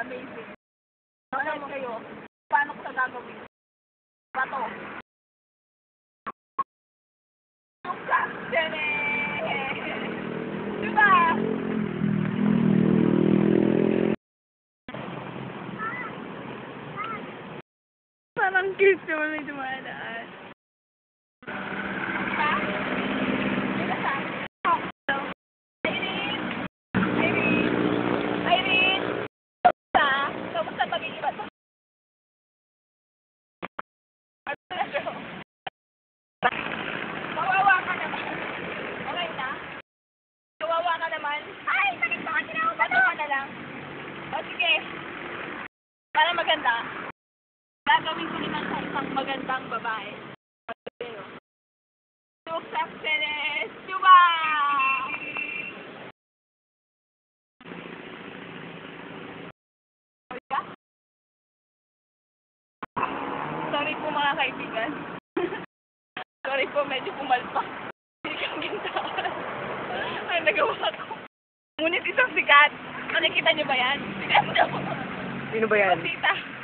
amazing. Alam kayo, paano ko sa gagawin? Bato. Diba? Parang cute naman may dumadaan. Diba? Diba sa? Irene! Diba? Kamusta pag-iiba to? Kawawa ka naman. Okay na? Kawawa ka naman. Ay, sakit pa kasi na ako. Bato ka na lang. O sige. Para maganda. Gagawin ko naman sa isang magandang babae. Success! Diba? Sorry po mga kaibigan. Sorry po, medyo pumalpak. Hindi kang gintaan. Ay, nagawa ko. Ngunit isang sikat. Nakikita niyo ba yan? Sikat daw. Sino ba yan? Rosita.